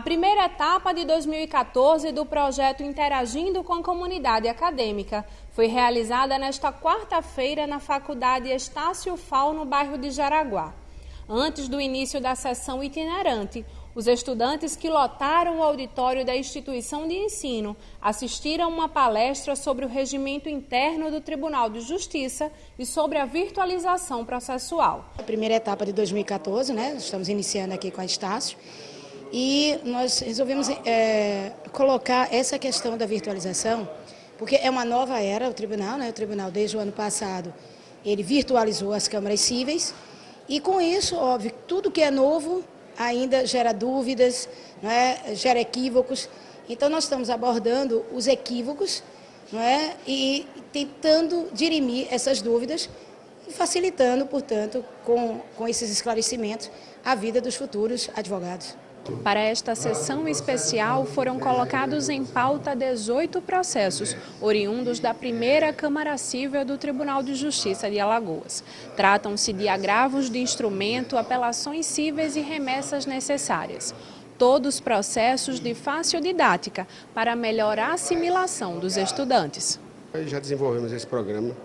primeira etapa de 2014 do projeto Interagindo com a Comunidade Acadêmica foi realizada nesta quarta-feira na Faculdade Estácio Fal, no bairro de Jaraguá. Antes do início da sessão itinerante, os estudantes que lotaram o auditório da instituição de ensino assistiram uma palestra sobre o regimento interno do Tribunal de Justiça e sobre a virtualização processual. A primeira etapa de 2014, estamos iniciando aqui com a Estácio, e nós resolvemos colocar essa questão da virtualização, porque é uma nova era o Tribunal desde o ano passado, ele virtualizou as câmaras cíveis, e com isso, óbvio, tudo que é novo ainda gera dúvidas, gera equívocos. Então, nós estamos abordando os equívocos e tentando dirimir essas dúvidas e facilitando, portanto, com esses esclarecimentos, a vida dos futuros advogados. Para esta sessão especial, foram colocados em pauta 18 processos, oriundos da primeira Câmara Cível do Tribunal de Justiça de Alagoas. Tratam-se de agravos de instrumento, apelações cíveis e remessas necessárias. Todos processos de fácil didática para melhorar a assimilação dos estudantes. Já desenvolvemos esse programa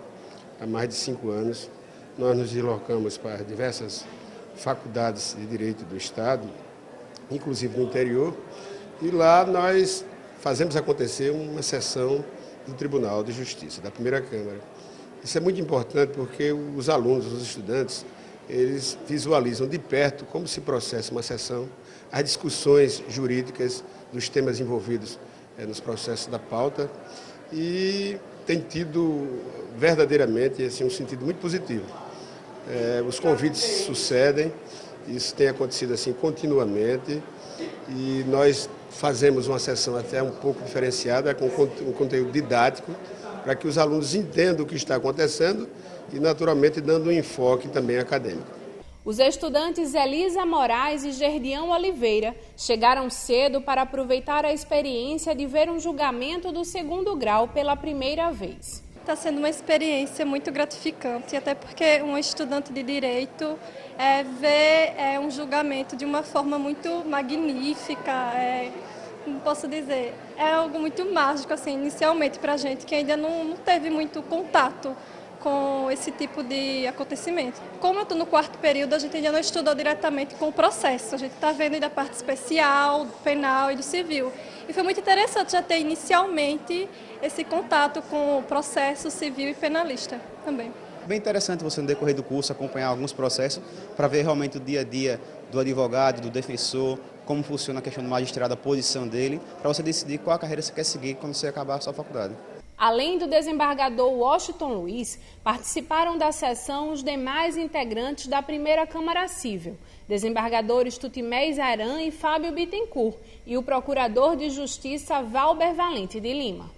há mais de 5 anos. Nós nos deslocamos para diversas faculdades de Direito do Estado, inclusive no interior, e lá nós fazemos acontecer uma sessão do Tribunal de Justiça, da primeira Câmara. Isso é muito importante porque os alunos, os estudantes, eles visualizam de perto como se processa uma sessão, as discussões jurídicas dos temas envolvidos nos processos da pauta, e tem tido verdadeiramente um sentido muito positivo. Os convites sucedem. Isso tem acontecido assim continuamente, e nós fazemos uma sessão até um pouco diferenciada, com um conteúdo didático, para que os alunos entendam o que está acontecendo e, naturalmente, dando um enfoque também acadêmico. Os estudantes Elisa Moraes e Gerdião Oliveira chegaram cedo para aproveitar a experiência de ver um julgamento do 2º grau pela primeira vez. Está sendo uma experiência muito gratificante, até porque um estudante de Direito vê um julgamento de uma forma muito magnífica, como posso dizer, é algo muito mágico assim, inicialmente para a gente que ainda não teve muito contato com esse tipo de acontecimento. Como eu estou no 4º período, a gente ainda não estudou diretamente com o processo, a gente está vendo da parte especial, do penal e do civil. E foi muito interessante já ter inicialmente esse contato com o processo civil e penalista também. Bem interessante você no decorrer do curso acompanhar alguns processos para ver realmente o dia a dia do advogado, do defensor, como funciona a questão do magistrado, a posição dele, para você decidir qual a carreira você quer seguir quando você acabar a sua faculdade. Além do desembargador Washington Luiz, participaram da sessão os demais integrantes da primeira Câmara Cível, desembargadores Tutimés Aran e Fábio Bittencourt, e o procurador de Justiça Valber Valente de Lima.